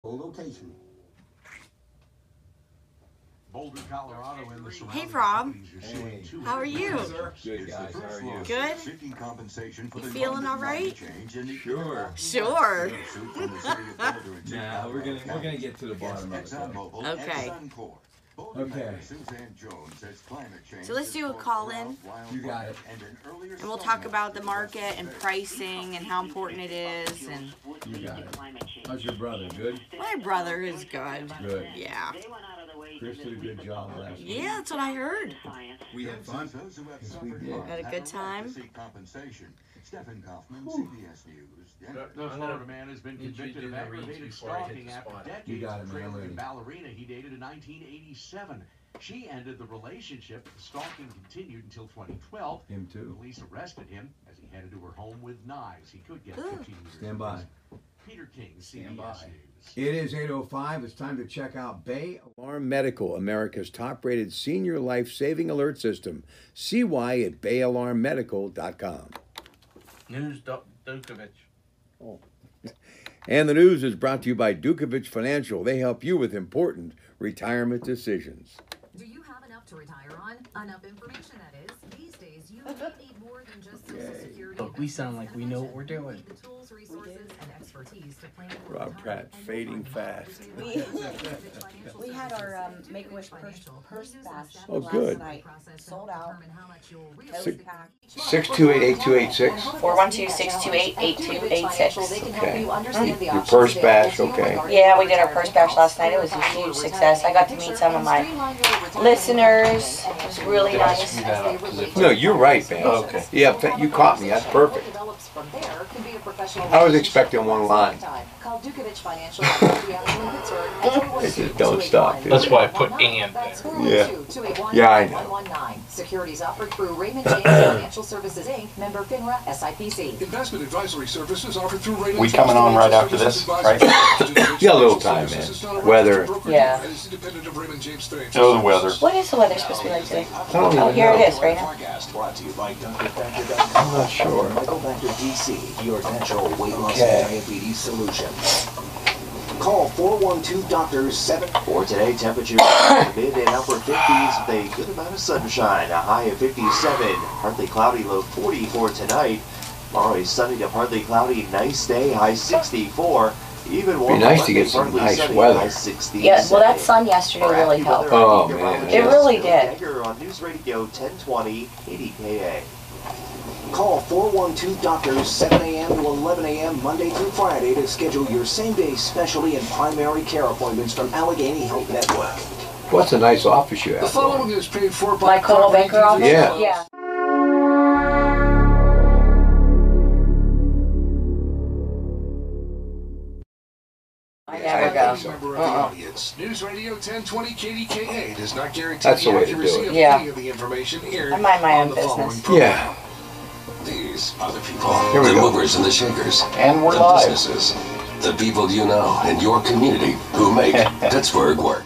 Location. Boulder, Colorado, and the Hey, Rob. Hey. How are you? Good, guys. How are you? Good? You feeling all right? Sure. Sure. Nah, we're gonna get to the bottom of it. Okay. Okay. So let's do a call-in, You got it. and we'll talk about the market and pricing and how important it is. And You got it. How's your brother? Good? my brother is good. Good. Yeah. Chris did a good job last week. Yeah, that's what I heard. We had fun. Yes, we did. Had a good time. Stephen Kaufman, CBS News. The Florida man has been convicted of aggravated stalking after You decades got it, of man. trailing a Ready. ballerina he dated in 1987. She ended the relationship. The stalking continued until 2012. Him too. Police arrested him as he headed to her home with knives. He could get Ugh. 15 years. Stand by. Peter King, Stand CBS by. News. It is 8:05. It's time to check out Bay Alarm Medical, America's top-rated senior life-saving alert system. See why at bayalarmmedical.com. News Dukovic. And the news is brought to you by Dukovic Financial. They help you with important retirement decisions. Do you have enough to retire on? Enough information, that is. These days, you need more than just Social Security. Look, we sound like we know what we're doing. You need the tools, resources, and expertise to plan for Rob retirement Pratt and fading more. fast. We had our Make-A-Wish purse bash Oh, last good. night. Sold out. Six- Packed. 628-8286. 412-628-8286. They can help you understand the Your options purse available bash, to you okay. regarding Yeah, we did our retirement first bash last night. It costs. was a huge success. I got to meet some of my listeners. It was really nice. No, you're right, man. Okay. Yeah, you caught me. That's perfect. I was expecting one line. Call Dukovic Financial in Pittsburgh. They just don't stop, dude. That's why I put and That's there. 412-281-9119. Yeah, I know. Securities offered through Raymond James Financial Services Inc., member FINRA SIPC. Investment advisory services offered through Raymond We James coming on right Financial after this, Services right? Advisor. Yeah, a little time, man. Weather. Yeah. It is independent of Raymond James Financial Oh, the weather. Services. What is the weather supposed to be like today? don't Oh, even here know. it is right now. Podcast brought to you by I'm not sure. Go back to DC, your natural weight loss Okay. and diabetes solution. Call 412-DOCTOR-7. For today, temperatures mid and upper 50s with a good amount of sunshine. A high of 57. Partly cloudy, low 40 for tonight. Tomorrow is sunny to partly cloudy, nice day, high 64. Even warmer nice to get some Monday, nice sunny, weather. high 67. Yeah, well, that sun yesterday really helped. Oh, man. It really did. On News Radio 1020 KDKA. Call 412-DOCTOR 7 a.m. to 11 a.m. Monday through Friday to schedule your same-day specialty and primary care appointments from Allegheny Health Network. What's a nice office you The have? following is paid for by My Coldwell Banker office? Yeah. Yeah. I never go. Member of the audience. News Radio 1020 KDKA does not guarantee That's the way to do accuracy it. of Yeah. any of the information here. I mind my on own the following business. program. Yeah. These are the people, Here we the go. movers and the shakers, And we're the live. businesses, the people you know in your community who make Pittsburgh work.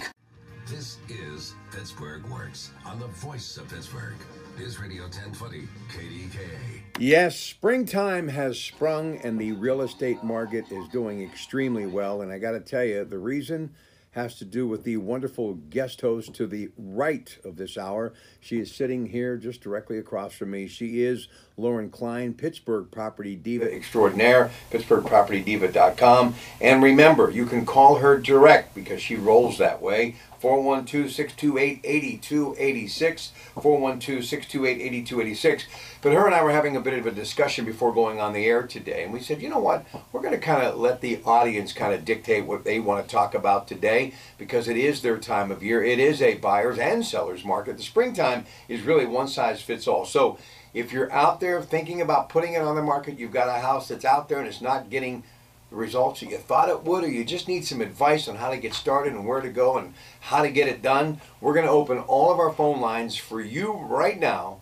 This is Pittsburgh Works on the voice of Pittsburgh. News Radio 1020 KDKA. Yes, springtime has sprung and the real estate market is doing extremely well. And I got to tell you, the reason has to do with the wonderful guest host to the right of this hour. She is sitting here just directly across from me. She is Lauren Klein, Pittsburgh Property Diva Extraordinaire, PittsburghPropertyDiva.com. And remember, you can call her direct because she rolls that way. 412-628-8286, 412-628-8286. But her and I were having a bit of a discussion before going on the air today, and we said, you know what, we're going to kind of let the audience kind of dictate what they want to talk about today because it is their time of year. It is a buyer's and seller's market. The springtime is really one size fits all. So if you're out there thinking about putting it on the market, you've got a house that's out there and it's not getting the results that you thought it would, or you just need some advice on how to get started and where to go and how to get it done, we're going to open all of our phone lines for you right now.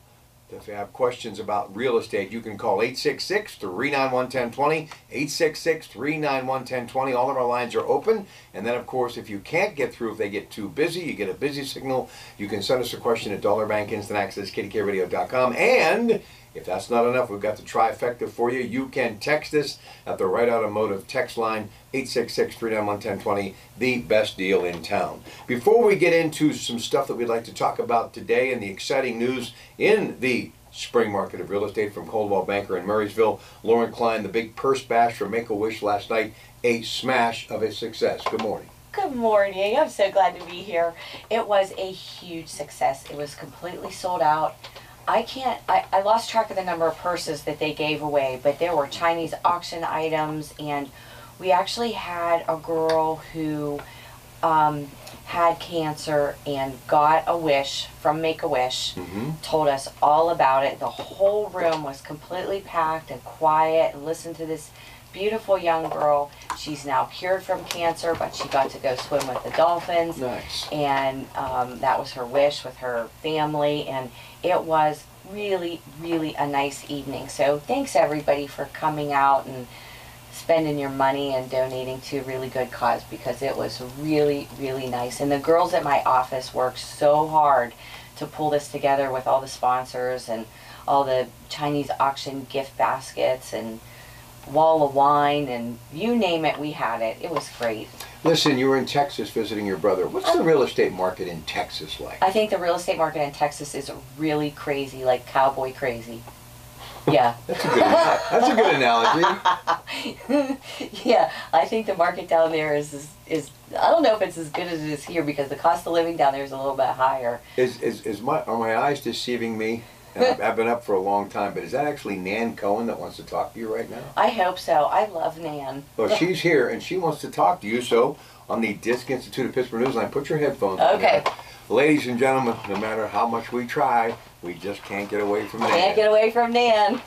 If you have questions about real estate, you can call 866-391-1020, 866-391-1020. All of our lines are open. And then, of course, if you can't get through, if they get too busy, you get a busy signal, you can send us a question at Dollar Bank Instant Access, KDKRadio.com. And If that's not enough, we've got the trifecta for you. You can text us at the Right Automotive text line, 866-391-1020, the best deal in town. Before we get into some stuff that we'd like to talk about today and the exciting news in the spring market of real estate from Coldwell Banker in Murraysville, Lauren Klein, the big purse bash from Make-A-Wish last night, a smash of a success. Good morning. Good morning. I'm so glad to be here. It was a huge success. It was completely sold out. I lost track of the number of purses that they gave away, but there were Chinese auction items, and we actually had a girl who had cancer and got a wish from Make-A-Wish, told us all about it. The whole room was completely packed and quiet, and listened to this beautiful young girl. She's now cured from cancer, but she got to go swim with the dolphins. Nice. And that was her wish with her family, and it was really, really a nice evening. So thanks everybody for coming out and spending your money and donating to a really good cause, because it was really, really nice. And the girls at my office worked so hard to pull this together with all the sponsors and all the Chinese auction gift baskets and wall of wine, and you name it, we had it. It was great. Listen, you were in Texas visiting your brother. What's the real estate market in Texas like? I think the real estate market in Texas is really crazy, like cowboy crazy. Yeah. That's a good analogy. Yeah, I think the market down there is I don't know if it's as good as it is here, because the cost of living down there is a little bit higher. Are my eyes deceiving me? I've been up for a long time, but is that actually Nan Cohen that wants to talk to you right now? I hope so. I love Nan. Well, she's here, and she wants to talk to you, so on the Disc Institute of Pittsburgh Newsline, put your headphones on. Okay. Ladies and gentlemen, no matter how much we try, we just can't get away from Nan. Can't get away from Nan.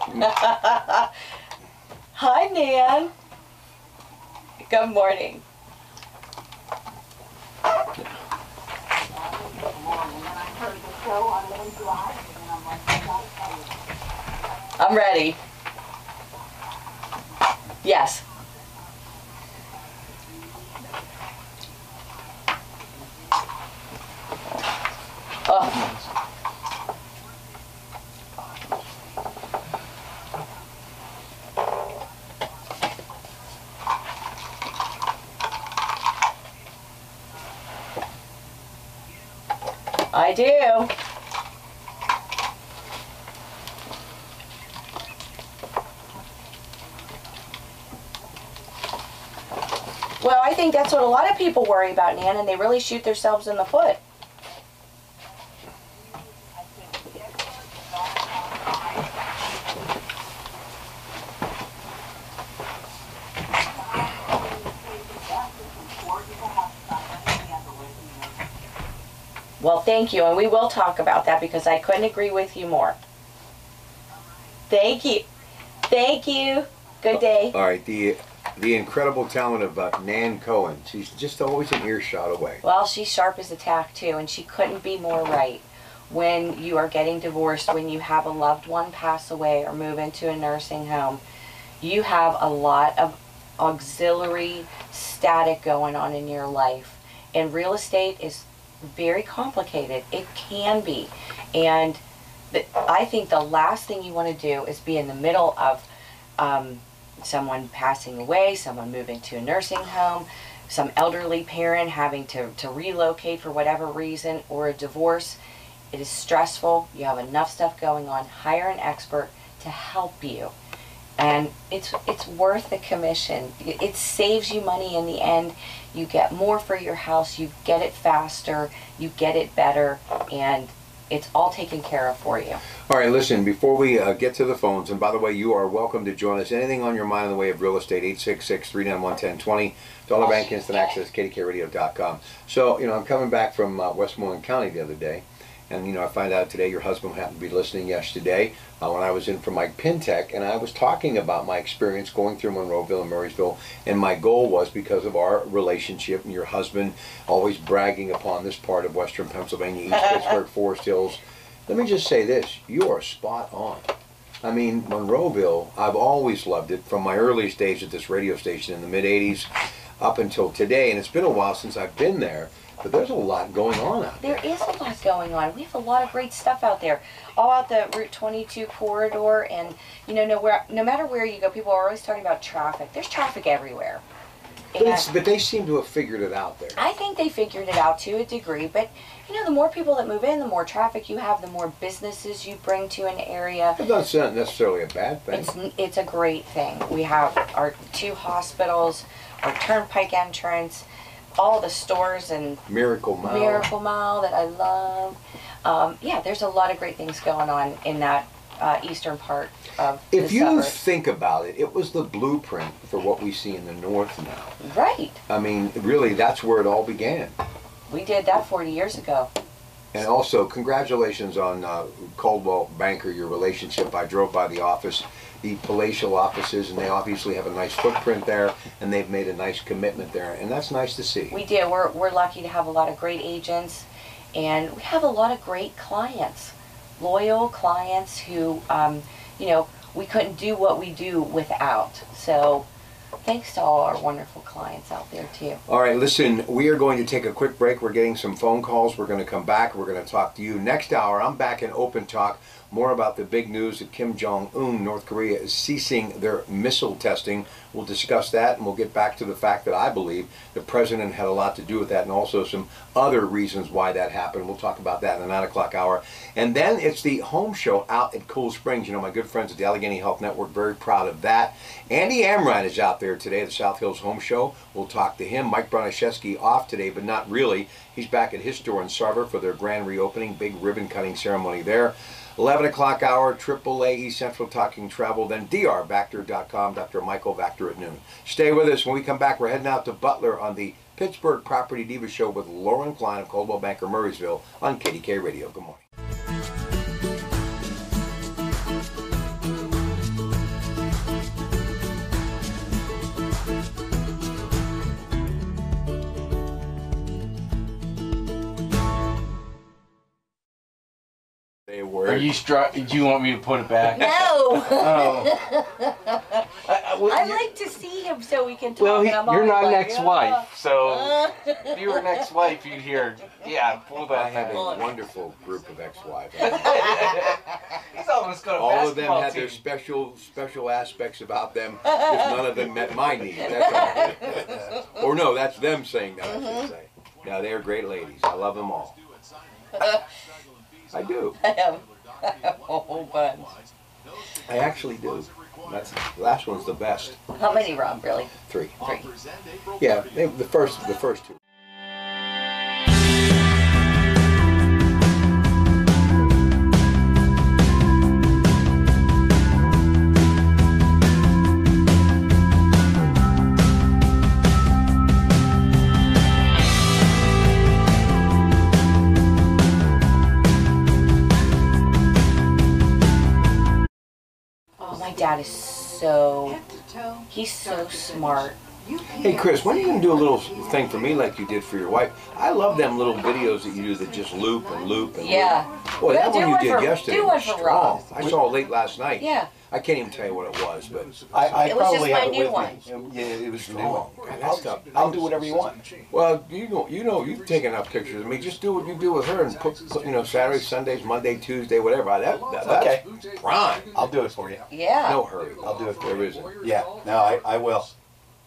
Hi, Nan. Good morning. I'm ready. Yes. Oh. I do. Well, I think that's what a lot of people worry about, Nan, and they really shoot themselves in the foot. Well, thank you, and we will talk about that, because I couldn't agree with you more. Thank you. Thank you. Good day. All right, the incredible talent of Nan Cohen. She's just always an earshot away. Well, she's sharp as a tack, too, and she couldn't be more right. When you are getting divorced, when you have a loved one pass away or move into a nursing home, you have a lot of auxiliary static going on in your life. And real estate is very complicated. It can be. And I think the last thing you want to do is be in the middle of someone passing away, someone moving to a nursing home, some elderly parent having to relocate for whatever reason, or a divorce. It is stressful. You have enough stuff going on. Hire an expert to help you. And it's worth the commission. It saves you money in the end. You get more for your house. You get it faster. You get it better. And it's all taken care of for you. All right, listen, before we get to the phones, and by the way, you are welcome to join us. Anything on your mind in the way of real estate, 866-391-1020. Dollar Bank Instant Access, kdkradio.com. So, I'm coming back from Westmoreland County the other day. And, I find out today your husband happened to be listening yesterday when I was in for Mike Pintech, and I was talking about my experience going through Monroeville and Murraysville, and my goal was, because of our relationship and your husband always bragging upon this part of Western Pennsylvania, East Pittsburgh, Forest Hills. Let me just say this, you are spot on. I mean, Monroeville, I've always loved it from my earliest days at this radio station in the mid-'80s up until today, and it's been a while since I've been there. But there's a lot going on out there. There is a lot going on. We have a lot of great stuff out there, all out the Route 22 corridor, and you know, no matter where you go, people are always talking about traffic. There's traffic everywhere. But they seem to have figured it out there. I think they figured it out to a degree, but you know, the more people that move in, the more traffic you have, the more businesses you bring to an area. That's not necessarily a bad thing. It's a great thing. We have our 2 hospitals, our turnpike entrance, all the stores and Miracle Mile that I love. Yeah, there's a lot of great things going on in that eastern part of the If you suburbs. think about it, it was the blueprint for what we see in the north now. Right. I mean, really, that's where it all began. We did that 40 years ago. And also, congratulations on Coldwell Banker, your relationship. I drove by the office, the palatial offices, and they obviously have a nice footprint there, and they've made a nice commitment there, and that's nice to see. We do. We're lucky to have a lot of great agents, and we have a lot of great clients, loyal clients who, you know, we couldn't do what we do without. So thanks to all our wonderful clients out there too. All right, listen, we are going to take a quick break. We're getting some phone calls. We're going to come back. We're going to talk to you. Next hour, I'm back in Open Talk. More about the big news that Kim Jong-un, North Korea, is ceasing their missile testing. We'll discuss that, and we'll get back to the fact that I believe the president had a lot to do with that, and also some other reasons why that happened. We'll talk about that in the 9 o'clock hour. And then it's the home show out at Cool Springs. You know, my good friends at the Allegheny Health Network, very proud of that. Andy Amrine is out there today, the South Hills Home Show. We'll talk to him. Mike Broniszewski off today, but not really. He's back at his store in Sarver for their grand reopening, big ribbon cutting ceremony there. 11 o'clock hour, AAA East Central Talking Travel, then drvactor.com, Dr. Michael Vactor at noon. Stay with us. When we come back, we're heading out to Butler on the Pittsburgh Property Diva Show with Lauren Klein of Coldwell Banker Murraysville on KDK Radio. Good morning. Are you do you want me to put it back? No! Oh. I like to see him so we can talk. Well, and I'm you're always not like, next wife, so if you were next wife, you'd hear, yeah, pull I that have back. a wonderful group of ex-wives. He's almost got a All of them basketball had their team. special aspects about them. If none of them met my needs, that's all. Or no, that's them saying that, I should say. Yeah, they are great ladies. I love them all. I do. I have a whole bunch. I actually do. That's the last one's the best. How many, Rob, really? 3. 3. Yeah, the first 2. My dad is he's so smart. Hey Chris, when are you going to do a little thing for me like you did for your wife? I love them little videos that you do that just loop and loop and Yeah. loop. Boy, that one you did yesterday do one was for strong. Rob. I saw it late last night. Yeah. I can't even tell you what it was, but I It was probably just have my it new with one. me. Yeah, it was the new strong. one. God, that stuff. I'll do whatever you want. Well, you know, you've taken enough pictures of me. Just do what you do with her and put Saturdays, Sundays, Monday, Tuesday, whatever. That's Okay. prime. I'll do it for you. Yeah. No hurry. I'll do it for There you. isn't. Yeah, no, I will.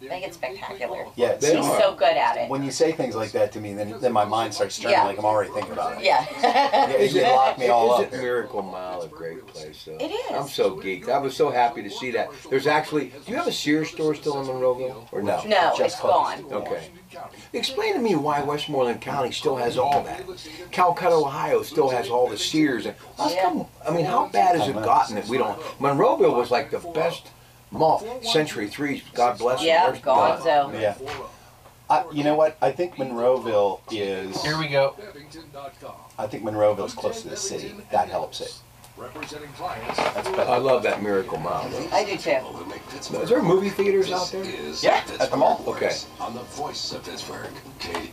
Make it spectacular. Yeah, They He's are. so good at it. when you say things like that to me, then my mind starts turning Yeah. like I'm already thinking about it. Yeah. You lock me all up. Isn't Miracle Mile a great place? Though? It is. I'm so geeked. I was so happy to see that. There's actually, do you have a Sears store still in Monroeville? Or no? No, Just it's closed. gone. Okay. Explain to me why Westmoreland County still has all that. Calcutta, Ohio still has all the Sears. And how come, I mean, how bad has it gotten that we don't? Monroeville was like the best mall. Century 3, God bless them. Yeah, They're gone. So. Yeah. You know what? I think Monroeville is. Here we go. I think Monroeville is close to the city. That helps it. That's better. I love that Miracle Mile. Though. I do too. Is there movie theaters out there? Yeah, at the mall. Okay. On the voice of Pittsburgh, Katie.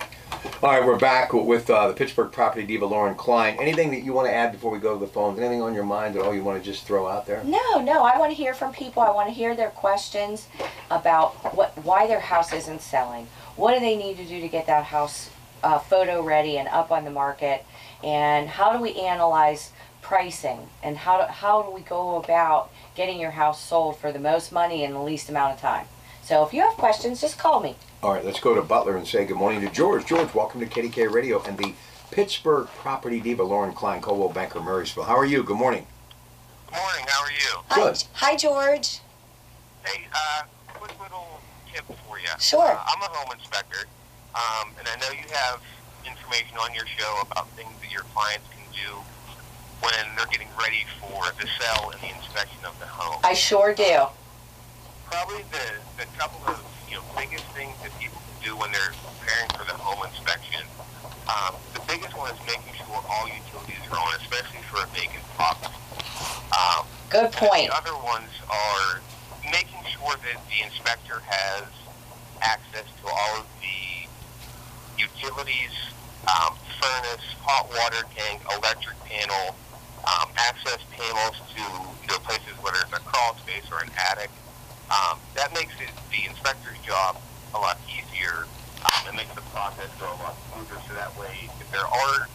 All right, we're back with the Pittsburgh Property Diva, Lauren Klein. Anything that you want to add before we go to the phones? Anything on your mind at all you want to just throw out there? No, I want to hear from people. I want to hear their questions about why their house isn't selling. What do they need to do to get that house photo ready and up on the market, and how do we analyze pricing, and how do we go about getting your house sold for the most money in the least amount of time. So if you have questions, just call me. All right, let's go to Butler and say good morning to George. George, welcome to KDK Radio and the Pittsburgh property diva, Lauren Klein, Coldwell Banker, Murraysville. How are you? Good morning. Good morning. How are you? Good. Hi, George. Hey, quick little tip for you. Sure. I'm a home inspector, and I know you have information on your show about things that your clients can do when they're getting ready for the sale and the inspection of the home. I sure do. Probably the couple of biggest things that people can do when they're preparing for the home inspection. The biggest one is making sure all utilities are on, especially for a vacant property. Good point. The other ones are making sure that the inspector has access to all of the utilities, furnace, hot water tank, electric panel, access panels to places, whether it's a crawl space or an attic. That makes the inspector's job a lot easier. It makes the process go a lot smoother, so that way if there are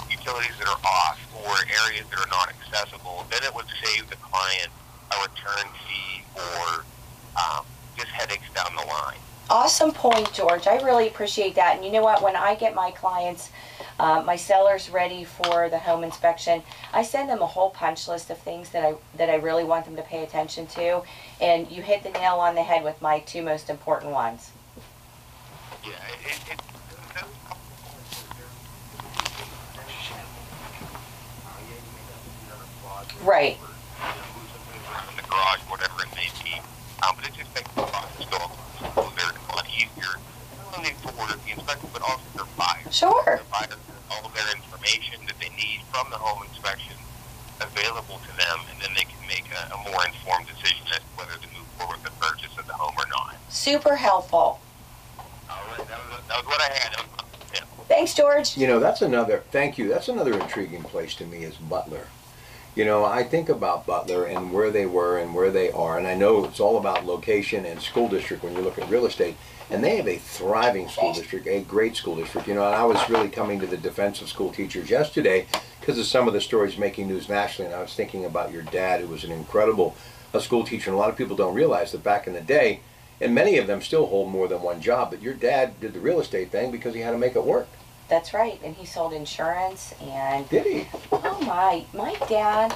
utilities that are off or areas that are not accessible, then it would save the client a return fee or just headaches down the line. Awesome point, George. I really appreciate that. And you know what? When I get my clients, my sellers ready for the home inspection, I send them a whole punch list of things that I really want them to pay attention to. And you hit the nail on the head with my two most important ones. Yeah, Right. In the garage, whatever it may be. But it just makes the process go smoother and a lot easier. Not only for the inspector, but also their buyers. Sure. The buyers have all of their information that they need from the home inspection available to them, and then they can make a more informed decision as to whether to move forward with the purchase of the home or not. Super helpful. All right, that was what I had. Yeah. Thanks, George. Thank you. That's another intriguing place to me is Butler. I think about Butler and where they were and where they are, and I know it's all about location and school district when you look at real estate, and they have a thriving school district, a great school district. And I was really coming to the defense of school teachers yesterday because of some of the stories making news nationally, and I was thinking about your dad, who was an incredible school teacher, and a lot of people don't realize that back in the day, and many of them still hold more than one job, but your dad did the real estate thing because he had to make it work. That's right, and he sold insurance, and did he? Oh my dad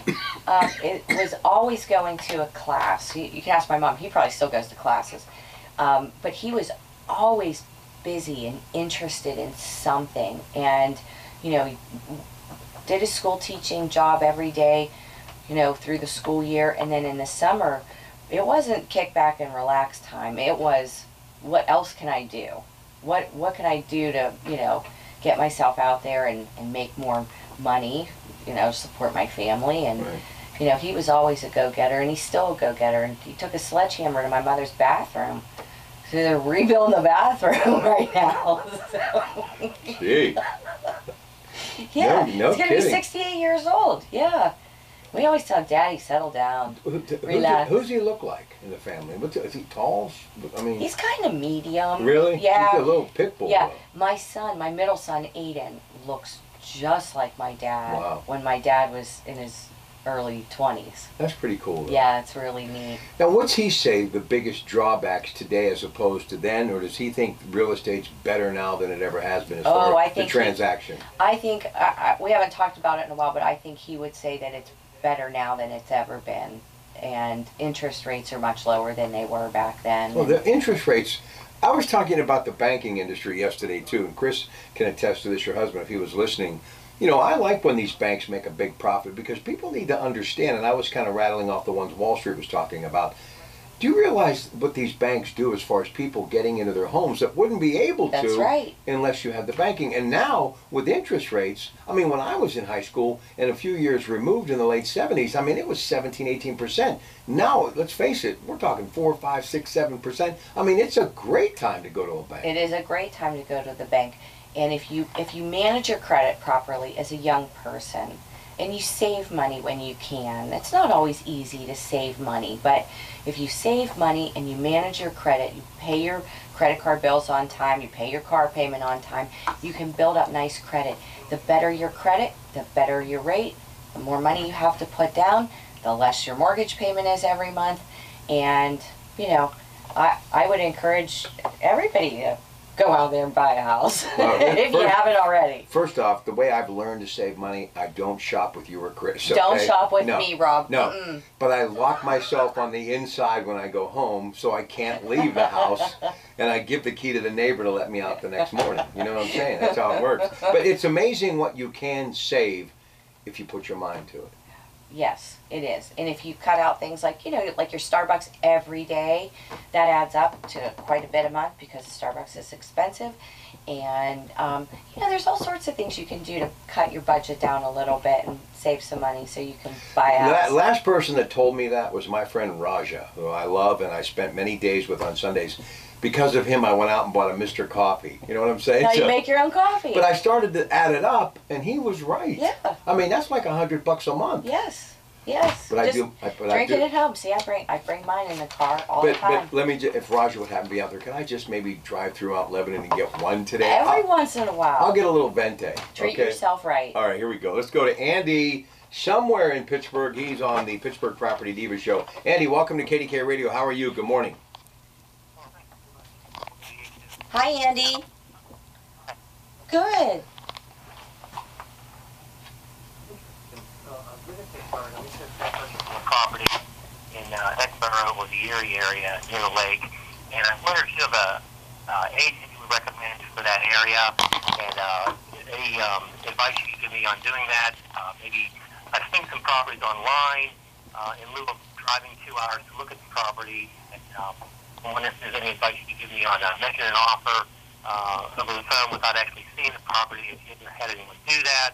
it was always going to a class. You can ask my mom; he probably still goes to classes, but he was always busy and interested in something, and he did his school teaching job every day, through the school year, and then in the summer, it wasn't kick back and relax time. It was, what else can I do? What can I do to get myself out there and make more money, support my family. And, right. He was always a go-getter, and he's still a go-getter. And he took a sledgehammer to my mother's bathroom. So they're rebuilding the bathroom right now. So. Gee. Yeah, no he's going to be kidding. 68 years old. Yeah. We always tell Daddy, settle down, relax. Who's he look like in the family? Is he tall? I mean, he's kind of medium. Really? Yeah. He's a little pit bull. Yeah. Though. My middle son, Aiden, looks just like my dad. Wow. When my dad was in his early 20s. That's pretty cool, though. Yeah, it's really neat. Now, what's he say the biggest drawbacks today as opposed to then, or does he think real estate's better now than it ever has been as far as the transaction? I think, we haven't talked about it in a while, but I think he would say that it's better now than it's ever been. And interest rates are much lower than they were back then. Well, the interest rates, I was talking about the banking industry yesterday, too, and Chris can attest to this, your husband, if he was listening. I like when these banks make a big profit because people need to understand, and I was kind of rattling off the ones Wall Street was talking about. Do you realize what these banks do as far as people getting into their homes that wouldn't be able to unless you had the banking? And now, with interest rates, when I was in high school and a few years removed in the late 70s, it was 17, 18%. Now, let's face it, we're talking 4, 5, 6, 7%. It's a great time to go to a bank. It is a great time to go to the bank. And if you manage your credit properly as a young person, and you save money when you can, it's not always easy to save money, but if you save money and you manage your credit, you pay your credit card bills on time, you pay your car payment on time, you can build up nice credit. The better your credit, the better your rate, the more money you have to put down, the less your mortgage payment is every month. And, you know, I would encourage everybody to go out there and buy a house if you haven't already. First off, the way I've learned to save money, I don't shop with you or Chris. Okay? Don't shop with me, Rob. No, but I lock myself on the inside when I go home so I can't leave the house, and I give the key to the neighbor to let me out the next morning. You know what I'm saying? That's how it works. But it's amazing what you can save if you put your mind to it. Yes, it is. And if you cut out things like, you know, like your Starbucks every day, that adds up to quite a bit a month because Starbucks is expensive. And, you know, there's all sorts of things you can do to cut your budget down a little bit and save some money so you can buy a house. Last person that told me that was my friend Raja, who I love and I spent many days with on Sundays. Because of him, I went out and bought a Mr. Coffee. You know what I'm saying? Now you make your own coffee. But I started to add it up, and he was right. Yeah. I mean, that's like $100 a month. Yes. Yes. But just drink it at home. See, I bring mine in the car all the time. But let me just, if Roger would happen to be out there, can I just maybe drive through Mount Lebanon and get one today? Every once in a while. I'll get a little venti. Treat yourself right. All right, here we go. Let's go to Andy somewhere in Pittsburgh. He's on the Pittsburgh Property Diva Show. Andy, welcome to KDK Radio. How are you? Good morning. Hi, Andy. Good. Property in Exborough or the Erie area near the lake, and I wonder if you have a agent you would recommend for that area, and any advice you could give me on doing that. Maybe I've seen some properties online in lieu of driving 2 hours to look at the property, and I wonder if there's any advice you could give me on making an offer over the phone without actually seeing the property. If you ever had anyone do that,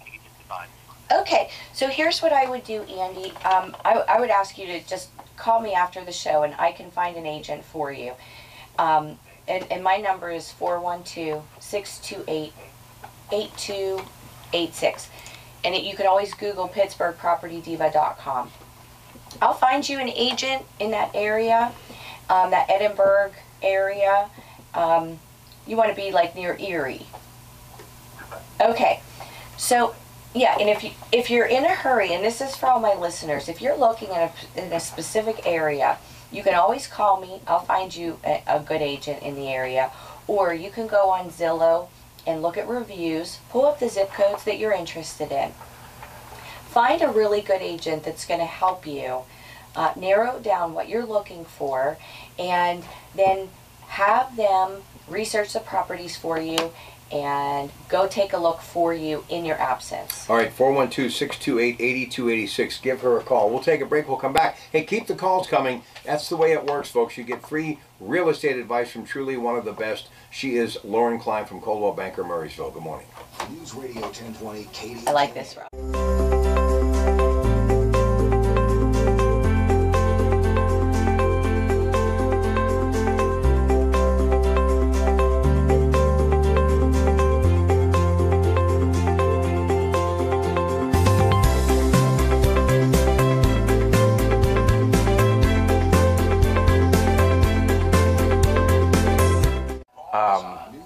you could just advise. Okay, so here's what I would do, Andy. I would ask you to just call me after the show, and I can find an agent for you. And my number is 412-628-8286. And you can always Google PittsburghPropertyDiva.com. I'll find you an agent in that area, that Edinburgh area. You want to be like near Erie. Okay, so yeah, and if you're in a hurry, and this is for all my listeners, if you're looking in a specific area, you can always call me. I'll find you a good agent in the area, or you can go on Zillow and look at reviews, pull up the zip codes that you're interested in. Find a really good agent that's going to help you narrow down what you're looking for, and then have them research the properties for you and go take a look for you in your absence. All right, 412-628-8286. Give her a call. We'll take a break. We'll come back. Hey, keep the calls coming. That's the way it works, folks. You get free real estate advice from truly one of the best. She is Lauren Klein from Coldwell Banker, Murraysville. Good morning. News Radio 1020 KD. I like this, Rob.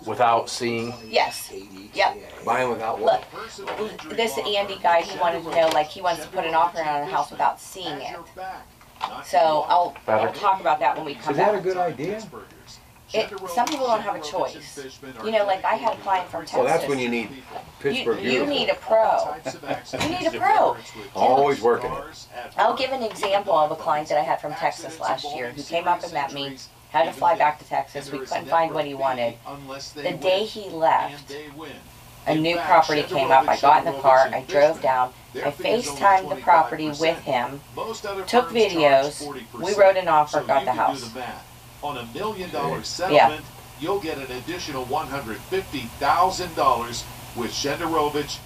Without seeing? Yes. Yep. Buying without what? Look, this Andy guy, he wanted to know, like, he wants to put an offer on a house without seeing it. So I'll talk about that when we come back. Is that a good idea? Some people don't have a choice. You know, like I had a client from Texas. Well, that's when you need Pittsburgh. You need a pro. You need a pro. Always working it. I'll give an example of a client that I had from Texas last year who came up and met me, had to fly back to Texas. We couldn't find what he wanted. The day he left, a new property came up. I got in the car, I drove down, I FaceTimed the property with him, took videos, we wrote an offer, got the house. On $1 million settlement, you'll get an additional $150,000 with Shenderovich.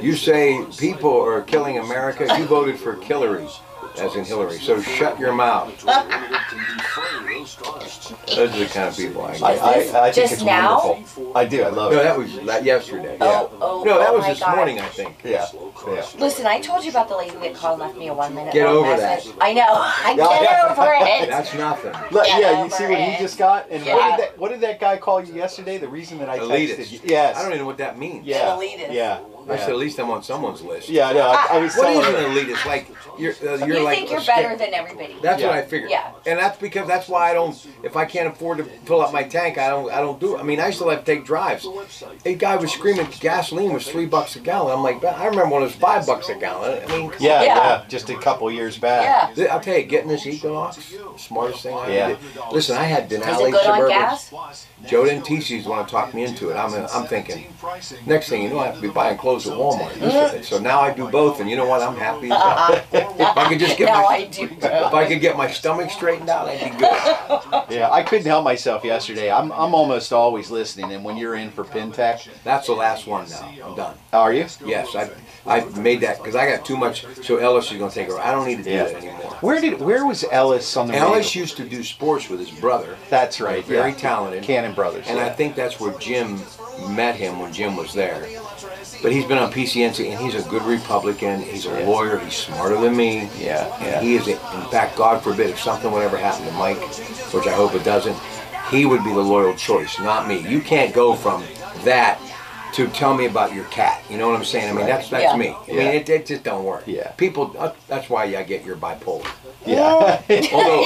You say people are killing America. You voted for Hillary, as in Hillary. So shut your mouth. Those are the kind of people I get. I think Just it's now? wonderful. I do. I love No, it. that was yesterday. Oh, No, that was my this God. morning, I think. Yeah. Yeah. Listen, I told you about the lady that called and left me a 1-minute Get long over message. that. I know. I get over it. That's nothing. Look, Get yeah, you over see what he it. just got? And Yeah. what did that guy call you yesterday? The reason that I texted Elitist. you. Yes. I don't even know what that means. Yeah. Elitist. Yeah. I said at least I'm on someone's list. Yeah, no, I was What telling is an her. elitist? Like you're You like think you're a better skip. than everybody. That's what Yeah. I figured. Yeah. And that's because that's why I don't. If I can't afford to fill up my tank, I don't do it. I mean, I still have to take drives. A guy was screaming gasoline was $3 a gallon. I'm like, I remember when it was $5 a gallon. I mean, Yeah, Yeah. yeah, just a couple years back. Yeah. I'll tell you, getting this Equinox, smartest thing I Yeah. did. Listen, I had Is Denali it good on Suburbans. gas? Joe Dentisi's want to talk me into it. I'm thinking, next thing you know, I have to be buying clothes at Walmart. So now I do both, and you know what? I'm happy as hell. If I could just get Now my, I do. if I could get my stomach straightened out, I'd be good. Yeah, I couldn't help myself yesterday. I'm almost always listening, and when you're in for Pintech, That's the last one now. I'm done. are you? Yes, I made that because I got too much. So Ellis is going to take over. I don't need to do Yeah. that anymore. Where was Ellis on the radio? Ellis used to do sports with his brother. That's right. Very yeah. talented. Cannon Brothers. And yeah. I think that's where Jim met him when Jim was there. But he's been on PCNC, and he's a good Republican. He's a lawyer. He's smarter than me. Yeah, And yeah. he is, in fact, God forbid, if something would ever happen to Mike, which I hope it doesn't, he would be the loyal choice, not me. You can't go from that to tell me about your cat. You know what I'm saying? I mean, that's Yeah. me. I mean, Yeah. it just don't work. Yeah. People, that's why I get your bipolar. Yeah.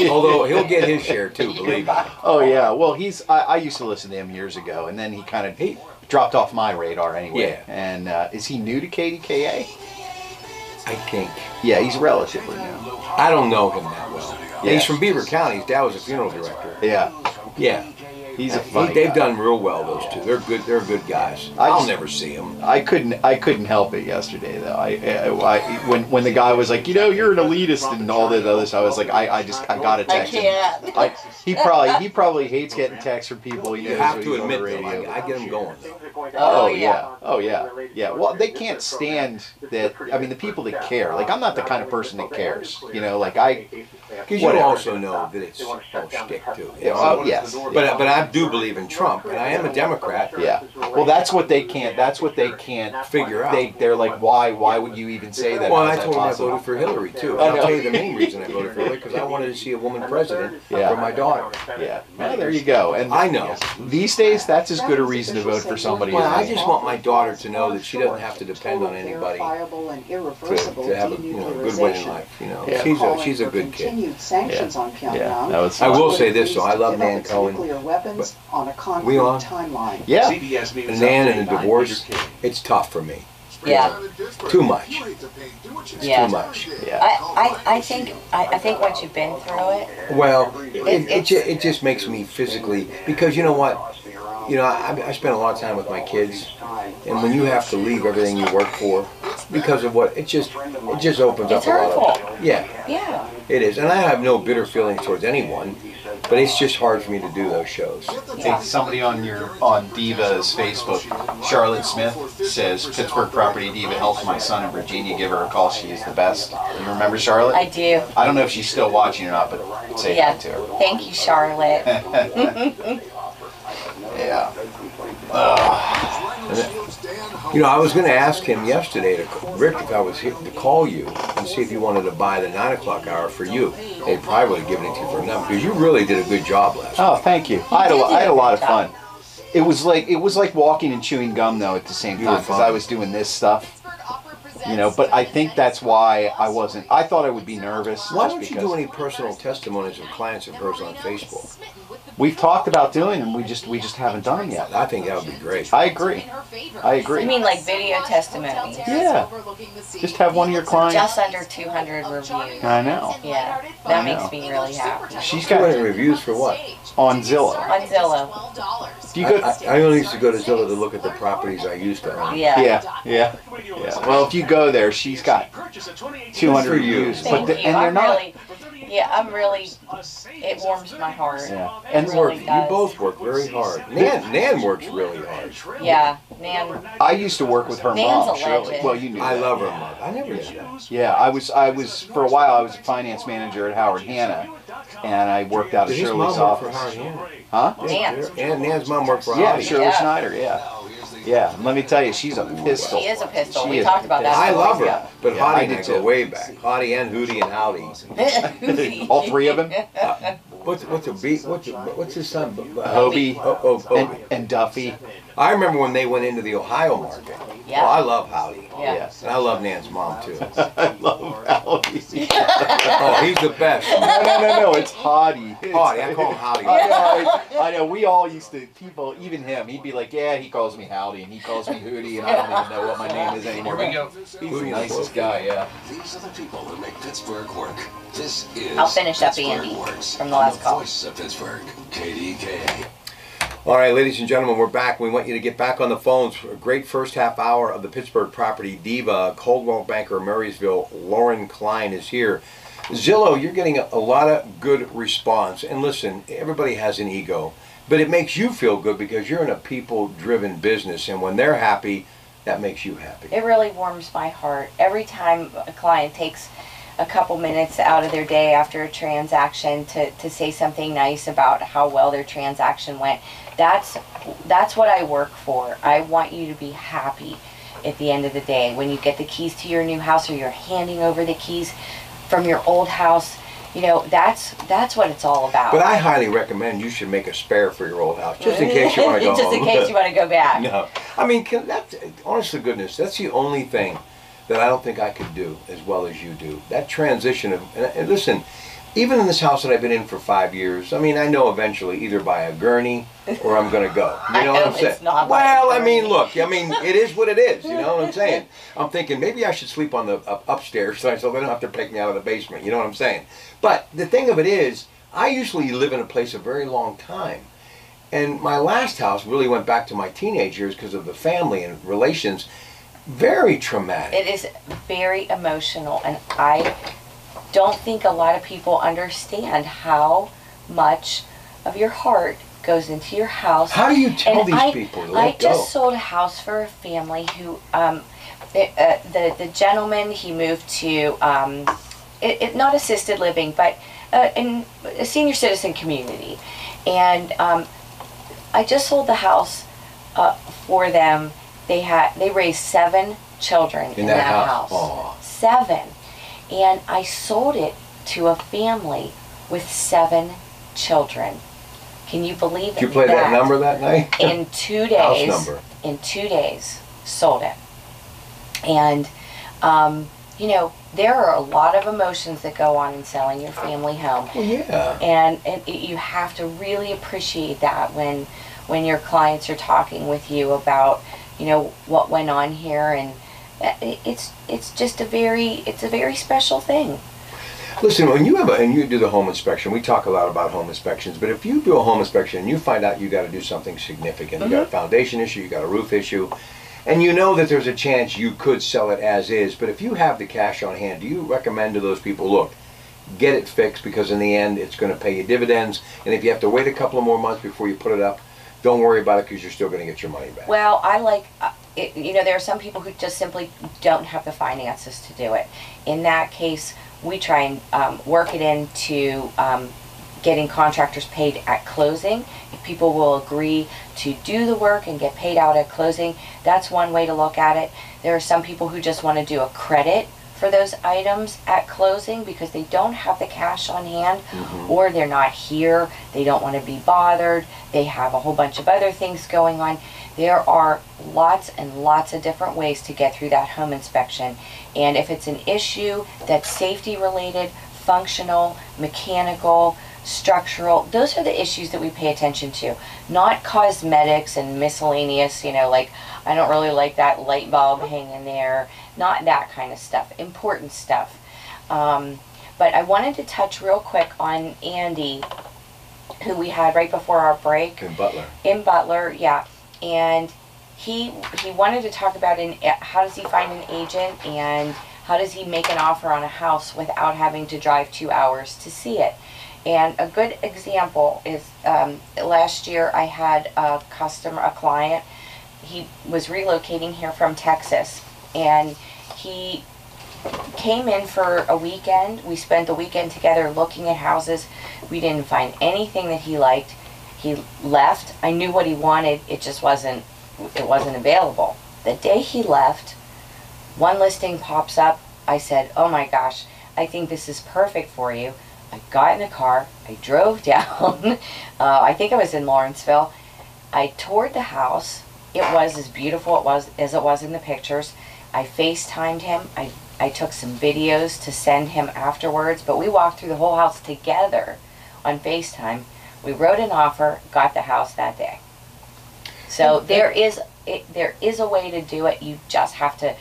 Although he'll get his share too, believe me. Oh yeah. Well, I used to listen to him years ago, and then he kind of dropped off my radar anyway. Yeah. And is he new to KDKA? I think. Yeah, he's relatively new. I don't know him that well. Yeah. He's from Beaver County. His dad was a funeral director. Yeah. Yeah. He's a funny They've guy. done real well, those two. They're good. They're good guys. I I'll just- never see them. I couldn't help it yesterday though. When the guy was like, you're an elitist and all that other stuff, I was like, I gotta text him. can't. He probably hates getting texts from people. He You knows have when to he's on the admit, though, radio. I get them going. Oh yeah. Oh yeah. Yeah. Well, they can't stand that. I mean, the people that care. Like, I'm not the kind of person that cares. Like Because you whatever. also know that it's all shtick too. You know? Oh yes. But I do believe in Trump, and I am a Democrat. Yeah. Well, that's what they can't. That's what they can't Figure out. They're like, why would you even say that? Well, How's I that told him I possible? voted for Hillary too. I I'll know. tell you the main reason I voted for Hillary because I wanted to see a woman president Yeah. for my daughter. Yeah. Well, there you go. And I know. these days, that's as good a reason to vote for somebody Well, as I any. just want my daughter to know that she doesn't have to depend on anybody to have a good way in life. Yeah. She's a good kid. Yeah. That was I will say this though, I love Nan Cohen. We on? Yeah. CBS News Nan and update, a I'm divorce, Peter King. it's tough for me. Yeah. Too much. Yeah. Too much. Yeah. I think once you've been through it, Well, it just makes me physically, because you know what? I spend a lot of time with my kids, and when you have to leave everything you work for because of what, it just opens It's up a lot hurtful. of, yeah, yeah. it is. And I have no bitter feelings towards anyone, but it's just hard for me to do those shows. Hey, somebody on Diva's Facebook, Charlotte Smith, says Pittsburgh property diva helps my son in Virginia. Give her a call. She is the best. You remember Charlotte? I do. I don't know if she's still watching or not, but say Yeah. hi to her. Thank you, Charlotte. Yeah. I was going to ask him yesterday, Rick, if I was here to call you and see if you wanted to buy the 9 o'clock hour for you. They probably would have given it to you for enough, because you really did a good job last night. Oh, thank you. I had a lot of fun. It was like walking and chewing gum though at the same You were time, because fun. I was doing this stuff. But I think that's why I wasn't. I thought I would be nervous. Why just don't you because do any personal testimonies of clients of hers on Facebook? We've talked about doing them. We just haven't done them yet. I think that would be great. I agree. You mean like video testimonies? Yeah. Just have one of your clients. Just under 200 reviews. I know. Yeah, I that know. makes me really happy. She's 200 got reviews for what? on Zillow. On Zillow. Do you go? I only used to go to Zillow to look at the properties I used to own. Yeah. Yeah. Well, if you go there, she's got 200 for you. reviews, Thank but you. and they're I'm not. really, Yeah, I'm really, it warms my heart. Yeah. And It really you does. both work very hard. Nan works really hard. Yeah, Nan. I used to work with her Nan's mom, a Shirley. legend. Well, you knew I that. love her mom. I never knew that. Yeah, I was for a while. I was a finance manager at Howard Hanna, and I worked out of Did his Shirley's mom work for office. Howard Hanna? Huh? Nan. And Nan's mom worked for Yeah, Howard. Shirley Yeah. Schneider. Yeah, yeah. And let me tell you, she's a pistol. She is a pistol. She We is talked a about that. I pistol. love her, Yeah. but Yeah, I Hottie and do I go too. way back. Hottie and Hootie and Howdy. All three of them? What's a beat? What's his son? Hobie Hobie. and Duffy. I remember when they went into the Ohio market. Yeah. Oh, I love Howdy. Yeah. Yes. And I love Nan's mom too. I love Howdy. Oh, he's the best. No, it's Hottie. Hottie, I call him Howdy. I know, we all used to, people, even him, he'd be like, yeah, he calls me Howdy, and he calls me Hootie, and I don't even know what my name is anymore. Here we go. He's the nicest guy, yeah. These are the people who make Pittsburgh work. This is I'll finish up Pittsburgh Andy Works from the on last call. Voice of Pittsburgh, KDKA. All right, ladies and gentlemen, we're back. We want you to get back on the phones for a great first half hour of the Pittsburgh Property Diva. Coldwell Banker, Murraysville, Lauren Klein is here. Zillow, you're getting a lot of good response. And listen, everybody has an ego, but it makes you feel good because you're in a people-driven business, and when they're happy, that makes you happy. It really warms my heart. Every time a client takes a couple minutes out of their day after a transaction to say something nice about how well their transaction went, that's what I work for. I want you to be happy at the end of the day. When you get the keys to your new house or you're handing over the keys from your old house, you know, that's what it's all about. But I highly recommend you should make a spare for your old house, just in case you want to go just home. in case you want to go back. No, I mean, honest to goodness, that's the only thing that I don't think I could do as well as you do. That transition of, and listen, even in this house that I've been in for 5 years, I mean, I know eventually either by a gurney or I'm going to go. You know what I'm saying? It's not by Well, a I mean, gurney. look, I mean, it is what it is. You know what I'm saying? I'm thinking maybe I should sleep on the upstairs so they don't have to pick me out of the basement. You know what I'm saying? But the thing of it is, I usually live in a place a very long time. And my last house really went back to my teenage years because of the family and relations. Very traumatic. It is very emotional, and I don't think a lot of people understand how much of your heart goes into your house. How do you tell And these people to let I go? just sold a house for a family who, the gentleman, he moved to, not assisted living, but in a senior citizen community. And I just sold the house for them. They raised 7 children in that house. Aw. 7. And I sold it to a family with 7 children. Can you believe it? Did you play that number that night? In 2 days. House number. In 2 days, sold it. And, you know, there are a lot of emotions that go on in selling your family home. Well, yeah. And you have to really appreciate that when your clients are talking with you about, you know, what went on here, and it's just a very special thing. Listen, when you you do the home inspection, we talk a lot about home inspections, but if you do a home inspection and you find out you got to do something significant, you got a foundation issue, you got a roof issue, and you know that there's a chance you could sell it as is, but if you have the cash on hand, do you recommend to those people, look, get it fixed because in the end it's going to pay you dividends, and if you have to wait a couple of more months before you put it up, don't worry about it because you're still going to get your money back. Well, I like, you know, there are some people who just simply don't have the finances to do it. In that case, we try and work it into getting contractors paid at closing. If people will agree to do the work and get paid out at closing, that's one way to look at it. There are some people who just want to do a credit for those items at closing because they don't have the cash on hand, or they're not here, they don't want to be bothered, they have a whole bunch of other things going on. There are lots and lots of different ways to get through that home inspection. And if it's an issue that's safety related, functional, mechanical, structural, those are the issues that we pay attention to. Not cosmetics and miscellaneous, you know, like, I don't really like that light bulb hanging there. Not that kind of stuff. Important stuff. But I wanted to touch real quick on Andy, who we had right before our break. In Butler. In Butler, yeah. And he wanted to talk about how does he find an agent and How does he make an offer on a house without having to drive 2 hours to see it? And a good example is last year I had a client. He was relocating here from Texas, and he came in for a weekend. We spent the weekend together looking at houses. We didn't find anything that he liked. He left. I knew what he wanted. It just wasn't available. The day he left, one listing pops up. I said, oh my gosh, I think this is perfect for you. I got in a car. I drove down. I think I was in Lawrenceville. I toured the house. It was as beautiful as it was in the pictures. I FaceTimed him. I took some videos to send him afterwards, but we walked through the whole house together on FaceTime. We wrote an offer, got the house that day. So there is a way to do it. You just have to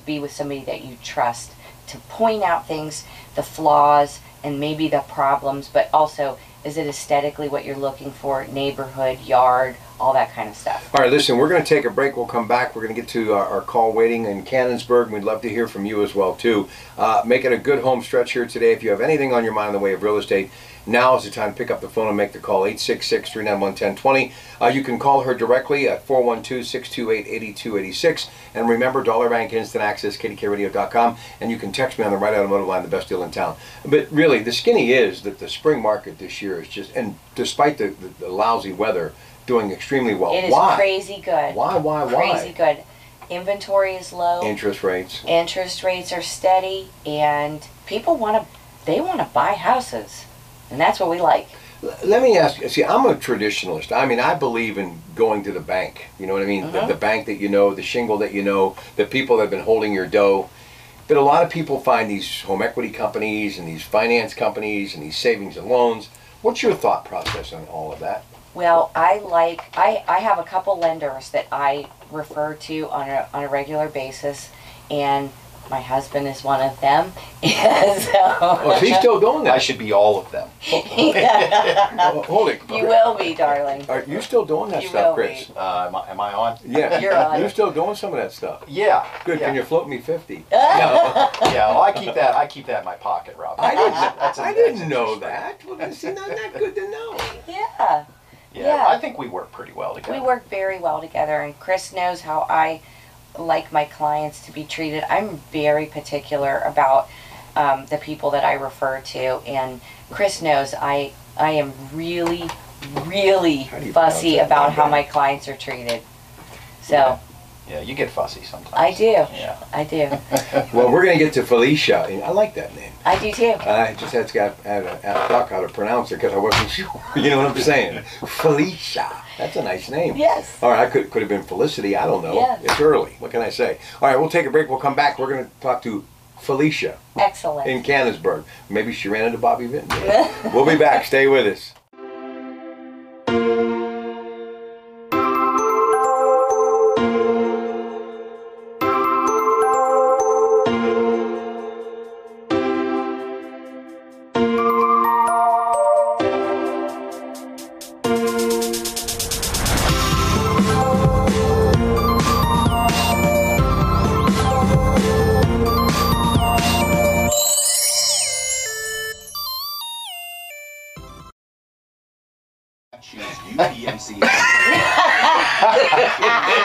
be with somebody that you trust to point out things, the flaws, and maybe the problems, but also, is it aesthetically what you're looking for, neighborhood, yard, all that kind of stuff. All right, listen, we're going to take a break. We'll come back. We're going to get to our call waiting in Cannonsburg, and we'd love to hear from you as well, too. Make it a good home stretch here today. If you have anything on your mind in the way of real estate, now is the time to pick up the phone and make the call, 866-391-1020. You can call her directly at 412-628-8286. And remember, Dollar Bank Instant Access, kdkradio.com. And you can text me on the Right Automotive line, the best deal in town. But really, the skinny is that the spring market this year is just, and despite the lousy weather, doing extremely well. It is crazy good. Why? Crazy good. Inventory is low. Interest rates. Interest rates are steady, and people want to buy houses. And that's what we like. Let me ask you, see, I'm a traditionalist. I mean, I believe in going to the bank. You know what I mean? The bank that you know, the shingle that you know, the people that have been holding your dough. But a lot of people find these home equity companies and these finance companies and these savings and loans. What's your thought process on all of that? Well, I have a couple lenders that I refer to on a regular basis, and my husband is one of them. Oh, he's still doing that? I should be all of them. Hold it. You will be, darling. Are you still doing that You stuff, will Chris? be. Am I on? Yeah. You're on. You're still doing some of that stuff? Yeah. Good. Yeah. Can you float me 50? Yeah, well, I keep that in my pocket, Rob. I didn't know that. Well, see, not good to know. Yeah. I think we work pretty well together. We work very well together, and Chris knows how I like my clients to be treated. I'm very particular about the people that I refer to, and Chris knows I am really fussy about how my clients are treated. So yeah, you get fussy sometimes. I do. Yeah, I do. Well, we're going to get to Felicia. I like that name. I do too. I just had to talk how to pronounce it because I wasn't sure. You know what I'm saying? Felicia. That's a nice name. Yes. All right, could have been Felicity. I don't know. Yes. It's early. What can I say? All right, we'll take a break. We'll come back. We're going to talk to Felicia. Excellent. In Cannonsburg. Maybe she ran into Bobby Vinton. We'll be back. Stay with us.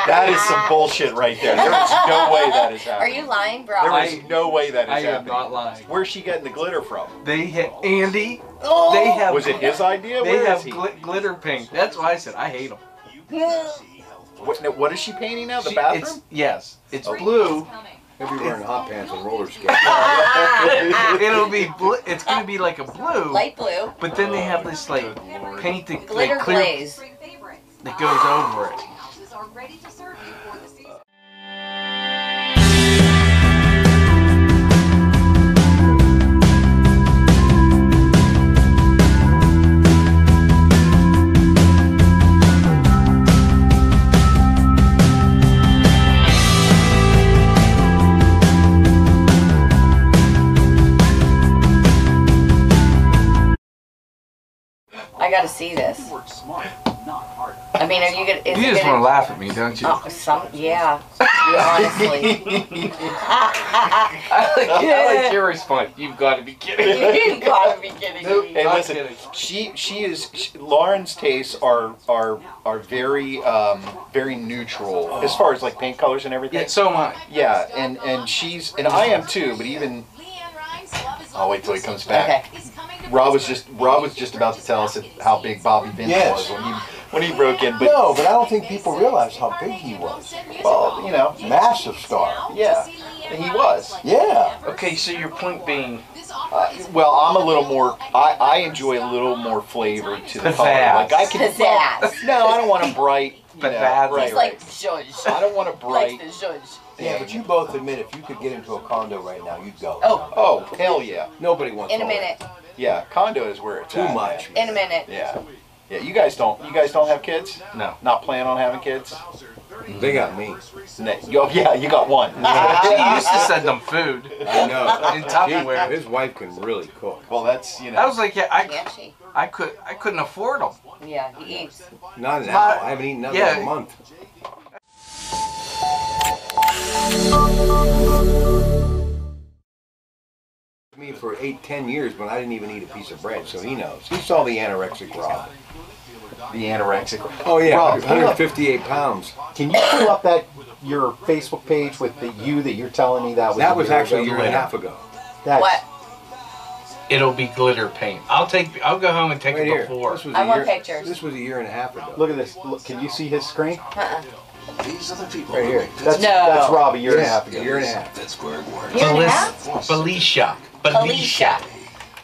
That is some bullshit right there. There is no way that is happening. Are you lying, bro? There is no way that is I happening. am not lying. Where's she getting the glitter from? They have Andy. Oh! They have. Was it his idea? They Where have is he? glitter paint. That's why I said I hate them. What is she painting now? The bathroom? Yes, it's blue. He'll be wearing hot pants and roller skates. It'll be blue. It's gonna be like a blue, light blue. But then they have this like painted Glitter like, clear glaze that goes over it. I gotta see this. I mean, are you gonna? You just want to laugh at me, don't you? Oh, yeah. Honestly. I like your response. You've got to be kidding. You've got to be kidding me. Hey, listen. Lauren's tastes are very very neutral as far as like paint colors and everything. Yeah, so am I. Yeah, and I am too. But even I'll wait till he comes back. Okay. Rob was just about to tell us how big Bobby Vince was when he broke in. But no, but I don't think people realize how big he was. Well, you know, massive star. Yeah, he was. Yeah. Okay, so your point being, well, I'm a little more. I enjoy a little more flavor to the color. Pizzazz. Like I can. Pizzazz. No, I don't want a bright. Pizzazz. He's like Judge. I don't want a bright. Like the Judge. Yeah, but you both admit if you could get into a condo right now, you'd go. Oh. Hell yeah. Nobody wants. In a minute. Yeah, condo is where it's Too at. much. In a minute. Yeah. Yeah, you guys don't have kids? No. Not planning on having kids? They got me. Yeah, you got one. she used to send them food. I know. In Tupperware. His wife can really cook. Well, that's, you know. I was like, yeah, Can she? I couldn't afford them. Yeah, he eats. Not now. I haven't eaten nothing in a month. Me for 8-10 years, but I didn't even eat a piece of bread, so he knows. He saw the anorexic Rob. The anorexic. Oh yeah, Rob, 158 pounds. Can you pull up your Facebook page with the that you're telling me that was? That was actually a year and a half ago. What? It'll be glitter paint. I'll go home and take Right a here. before. I want pictures. This was a year and a half ago. Look at this. Look, can you see his screen? These are the people Right here. That's Rob a year and a half ago. A year and a half. Pittsburgh work. Year and a half? Felicia.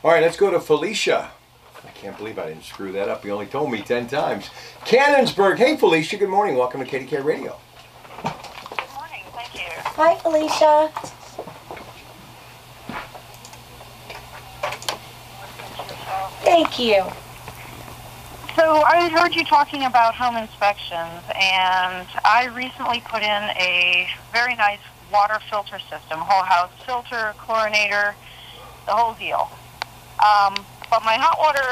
All right, let's go to Felicia. I can't believe I didn't screw that up. You only told me 10 times. Cannonsburg. Hey, Felicia. Good morning. Welcome to KDK Radio. Good morning. Thank you. Hi, Felicia. Thank you. So I heard you talking about home inspections, and I recently put in a very nice water filter system, whole house filter, chlorinator, the whole deal. But my hot water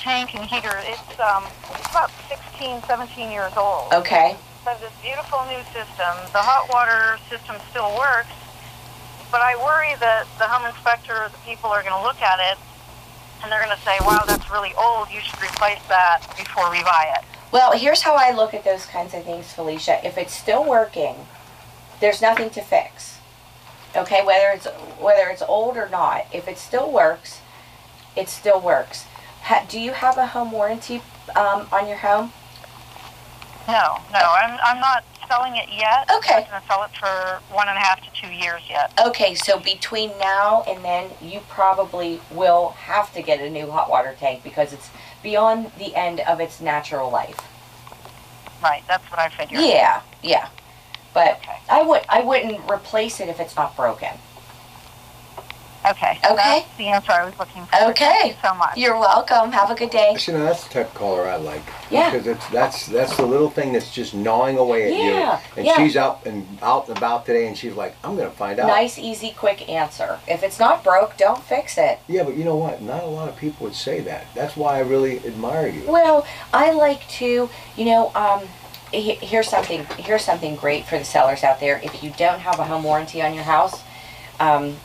tank and heater, it's about 16, 17 years old. Okay. So this beautiful new system, the hot water system still works, but I worry that the home inspector, the people are going to look at it, and they're going to say, wow, that's really old, you should replace that before we buy it. Well, here's how I look at those kinds of things, Felicia. If it's still working, there's nothing to fix. Okay, whether it's old or not, if it still works, it still works. Do you have a home warranty on your home? No, I'm not selling it yet. Okay. I'm going to sell it for 1.5 to 2 years yet. Okay, so between now and then, you probably will have to get a new hot water tank because it's beyond the end of its natural life. Right, that's what I figured. Yeah. But okay. I wouldn't replace it if it's not broken. Okay. That's the answer I was looking for. Okay. Thank you so much. You're welcome. Have a good day. You know, that's the type of caller I like. Yeah. Because that's the little thing that's just gnawing away at you. And she's out and about today, and she's like, I'm going to find out. Nice, easy, quick answer. If it's not broke, don't fix it. Yeah, but you know what? Not a lot of people would say that. That's why I really admire you. Well, I like to, here's something great for the sellers out there. If you don't have a home warranty on your house,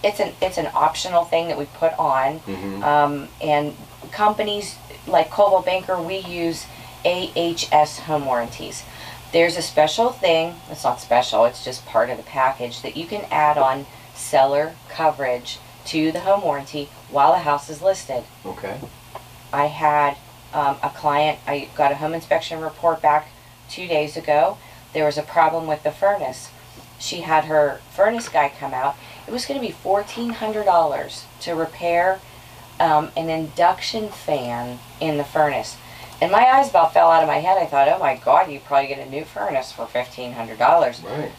it's an optional thing that we put on. Mm-hmm. And companies like Coldwell Banker, we use AHS home warranties. There's a special thing, it's not special, it's just part of the package, that you can add on seller coverage to the home warranty while the house is listed. Okay. I had a client, I got a home inspection report back 2 days ago. There was a problem with the furnace. She had her furnace guy come out. It was going to be $1,400 to repair an induction fan in the furnace. And my eyes about fell out of my head. I thought, oh my God, you probably get a new furnace for $1,500. Right.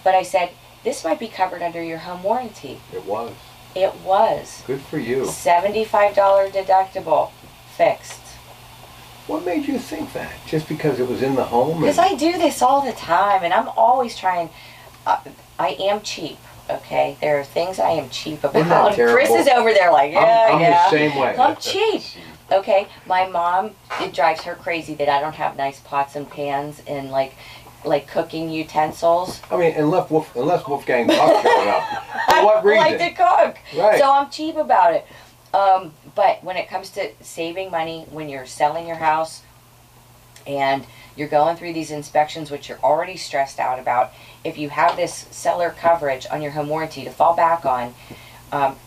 But I said, this might be covered under your home warranty. It was. It was. Good for you. $75 deductible. Fixed. What made you think that? Just because it was in the home? Because I do this all the time, and I'm always trying. I am cheap, okay? There are things I am cheap about. Isn't that terrible? Chris is over there like, yeah, I'm the same way. I'm cheap. Okay, my mom, it drives her crazy that I don't have nice pots and pans and like cooking utensils. I mean, unless Wolfgang Puck showed up. For what reason? I like to cook. Right. So I'm cheap about it. But when it comes to saving money, when you're selling your house and you're going through these inspections, which you're already stressed out about, if you have this seller coverage on your home warranty to fall back on,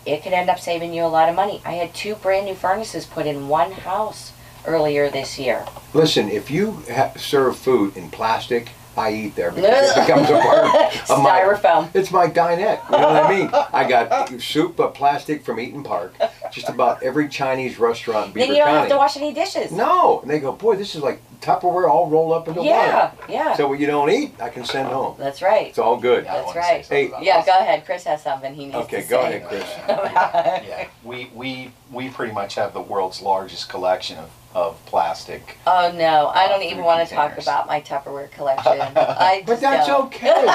it could end up saving you a lot of money. I had 2 brand new furnaces put in one house earlier this year. Listen, if you serve food in plastic, I eat there because it becomes a part of my styrofoam. It's my dinette. You know what I mean? I got soup, but plastic from Eaton Park. Just about every Chinese restaurant in Beaver Then you don't County. have to wash any dishes. No, and they go, boy, this is like Tupperware all rolled up into one. Yeah. So what you don't eat, I can send home. That's right. It's all good. That's right. Hey, yeah, go ahead. Chris has something he needs to say. Okay, go ahead, Chris. Yeah, we pretty much have the world's largest collection of plastic. Oh no, I don't even want to talk containers. about my Tupperware collection. I just But that's don't. okay.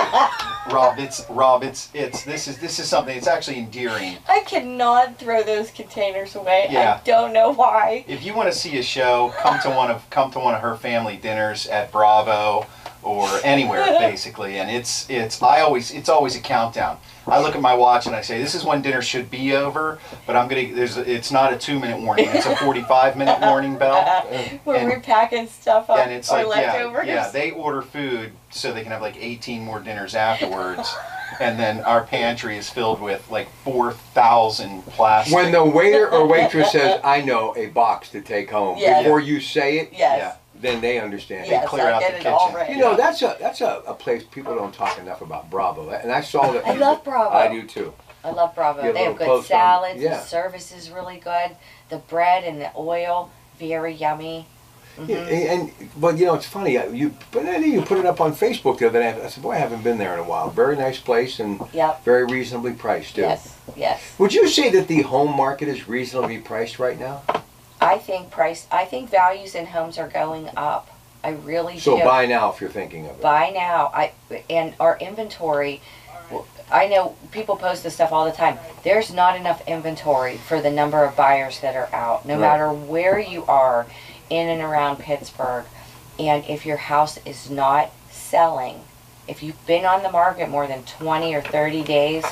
Rob, this is something. It's actually endearing. I cannot throw those containers away. Yeah. I don't know why. If you want to see a show, come to one of her family dinners at Bravo or anywhere basically, and it's always a countdown. I look at my watch and I say, this is when dinner should be over, but it's not a 2-minute warning, it's a 45-minute warning bell. We're repacking stuff up And it's or like, leftovers. yeah, they order food so they can have like 18 more dinners afterwards. And then our pantry is filled with like 4,000 plastic. When the waiter or waitress says, I know a box to take home, Yes. before you say it, Yes. then they understand. Yes, They clear I out get the it kitchen. already. You know, that's a place people don't talk enough about, Bravo. And I saw that. I love Bravo. I do too. I love Bravo. Get a They have little good post on- salads. yeah. The service is really good. The bread and the oil, very yummy. Yeah, but you know, it's funny. You put it up on Facebook the other day. I said, boy, I haven't been there in a while. Very nice place and Yep. very reasonably priced too. Yes, yes. Would you say that the home market is reasonably priced right now? I think values in homes are going up. I really So do. buy now if you're thinking of it. Buy now. And our inventory, I know people post this stuff all the time. There's not enough inventory for the number of buyers that are out, no Right. matter where you are in and around Pittsburgh. And if your house is not selling, if you've been on the market more than 20 or 30 days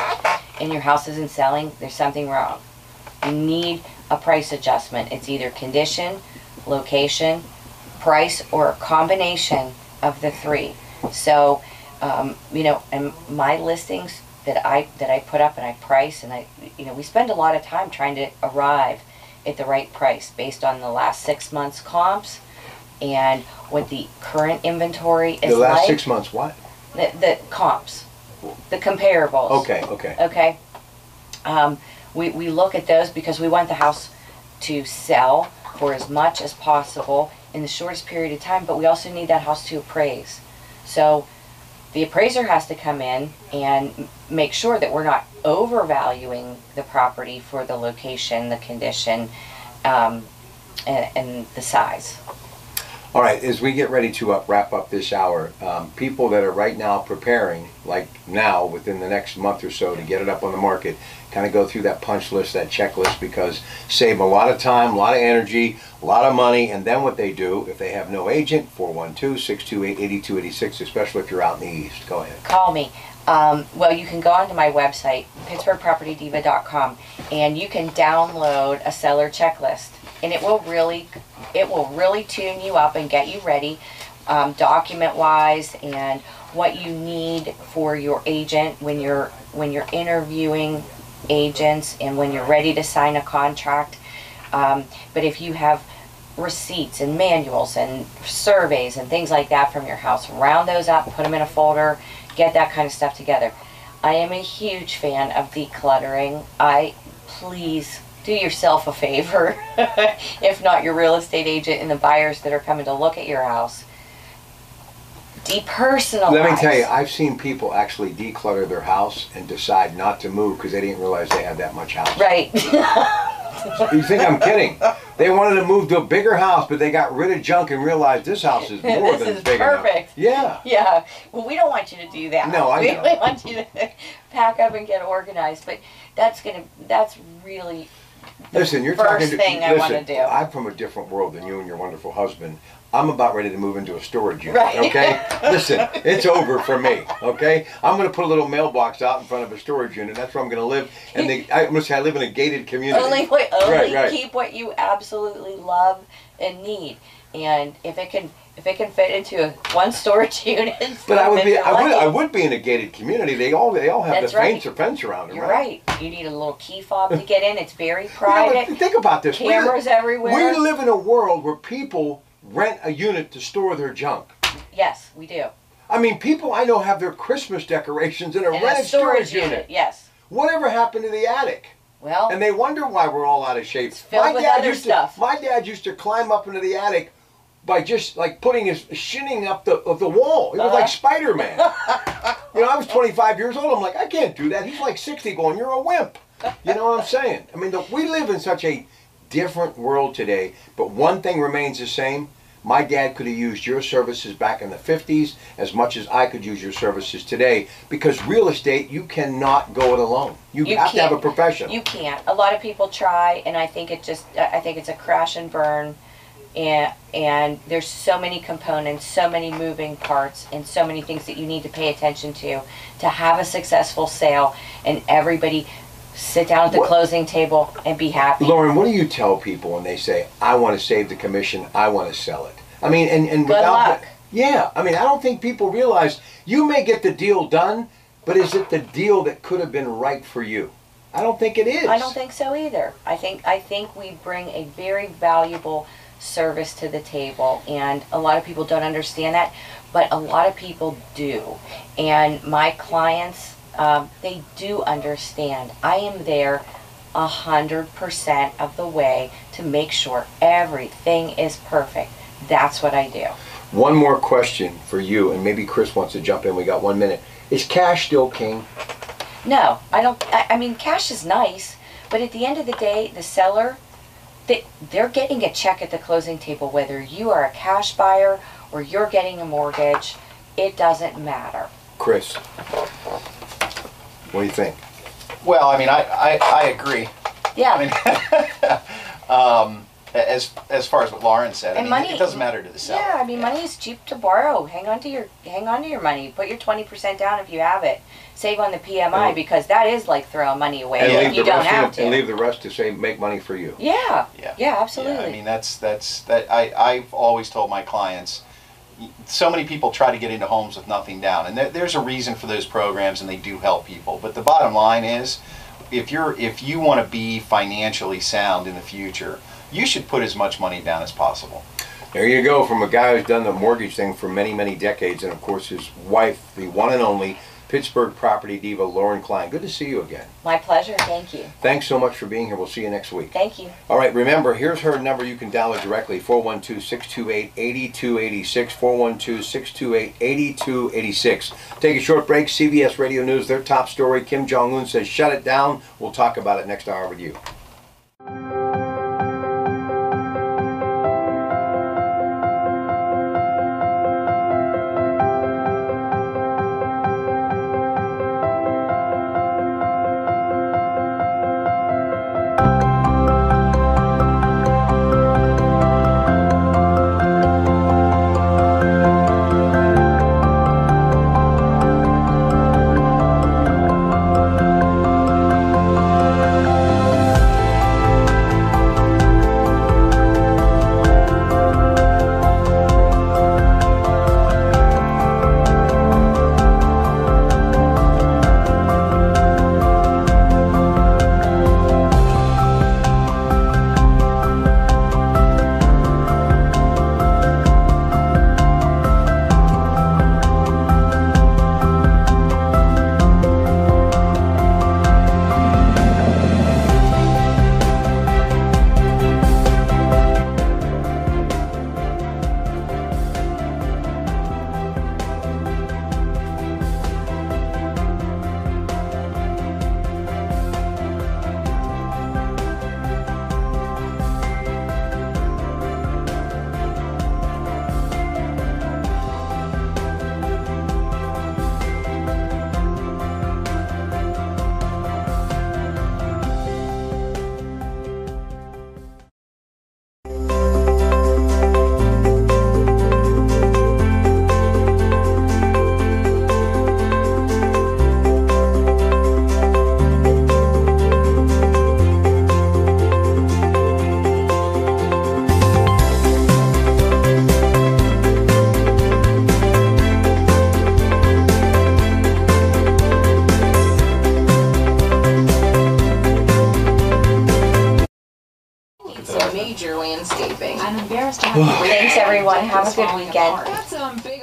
and your house isn't selling, there's something wrong. You need a price adjustment. It's either condition, location, price, or a combination of the 3. So, you know, and my listings that I put up and I price, and we spend a lot of time trying to arrive at the right price based on the last 6 months comps and what the current inventory is like. The last 6 months, what? The comps, the comparables. Okay. Okay. We look at those because we want the house to sell for as much as possible in the shortest period of time, but we also need that house to appraise. So the appraiser has to come in and make sure that we're not overvaluing the property for the location, the condition, and the size. All right, as we get ready to wrap up this hour, people that are right now preparing, like now, within the next month or so to get it up on the market, kind of go through that punch list, that checklist, because save a lot of time, a lot of energy, a lot of money, and then what they do, if they have no agent, 412-628-8286, especially if you're out in the East. Go ahead. Call me. Well, you can go onto my website, PittsburghPropertyDiva.com, and you can download a seller checklist, and it will really tune you up and get you ready, document-wise, and what you need for your agent when you're interviewing agents and when you're ready to sign a contract. But if you have receipts and manuals and surveys and things like that from your house, round those up, put them in a folder, get that kind of stuff together. I am a huge fan of decluttering. Please do yourself a favor, if not your real estate agent and the buyers that are coming to look at your house. Depersonalize. Let me tell you, I've seen people actually declutter their house and decide not to move because they didn't realize they had that much house. Right. You think I'm kidding? They wanted to move to a bigger house, but they got rid of junk and realized this house is more This than is big perfect. enough. Yeah. Yeah. Well, we don't want you to do that. No, I we know. want you to pack up and get organized. But that's really Listen, you're first talking thing I want to do. I'm from a different world than you and your wonderful husband. I'm about ready to move into a storage unit, Right. okay? Listen, it's over for me, okay? I'm going to put a little mailbox out in front of a storage unit. That's where I'm going to live. And I'm going to say I live in a gated community. Only Right. keep what you absolutely love and need. And if it can fit into one storage unit, but I would be in a gated community. They all have That's the right. fence around them, You're right? right. You need a little key fob to get in. It's very private. You know, think about this. Cameras everywhere. We live in a world where people rent a unit to store their junk. Yes, we do. I mean, people I know have their Christmas decorations in a rented storage unit. Yes. Whatever happened to the attic? Well, and they wonder why we're all out of shape. Filled with other stuff. My dad used to climb up into the attic by just like putting his shinning up the wall. He was like Spider-Man. You know, I was 25 years old. I'm like, I can't do that. He's like 60 going, you're a wimp. You know what I'm saying? I mean, we live in such a different world today, but one thing remains the same. My dad could have used your services back in the 50s as much as I could use your services today, because real estate, you cannot go it alone. You have to have a profession. You can't. A lot of people try, and I think it's a crash and burn. And there's so many components, so many moving parts, and so many things that you need to pay attention to have a successful sale, and everybody sit down at the closing table and be happy. Lauren, what do you tell people when they say, I want to save the commission, I want to sell it? I mean, and good luck. Yeah, I mean, I don't think people realize you may get the deal done, but is it the deal that could have been right for you? I don't think it is. I don't think so either. I think we bring a very valuable service to the table, and a lot of people don't understand that, but a lot of people do. And my clients, they do understand. I am there 100% of the way to make sure everything is perfect. That's what I do. One more question for you, and maybe Chris wants to jump in. We got 1 minute. Is cash still king? No, I don't. I mean, cash is nice, but at the end of the day, the seller, they're getting a check at the closing table, whether you are a cash buyer or you're getting a mortgage. It doesn't matter. Chris, what do you think? Well, I mean, I agree. Yeah. I mean, as far as what Lauren said, And I mean, money, it doesn't matter to the seller. Yeah, I mean, money is cheap to borrow. Hang on to your money. Put your 20% down if you have it. Save on the PMI, because that is like throwing money away if you don't have to. And leave the rest to say make money for you. Yeah. Absolutely. Yeah, I mean, I've always told my clients, so many people try to get into homes with nothing down, and there's a reason for those programs, and they do help people. But the bottom line is, if you want to be financially sound in the future, you should put as much money down as possible. There you go, from a guy who's done the mortgage thing for many, many decades, and of course his wife, the one and only Pittsburgh property diva, Lauren Klein. Good to see you again. My pleasure. Thank you. Thanks so much for being here. We'll see you next week. Thank you. All right, remember, here's her number you can dial her directly, 412-628-8286, 412-628-8286. Take a short break. CBS Radio News, their top story, Kim Jong-un says shut it down. We'll talk about it next hour with you. landscaping. I'm embarrassed to have Thanks everyone. Have a good weekend. That's big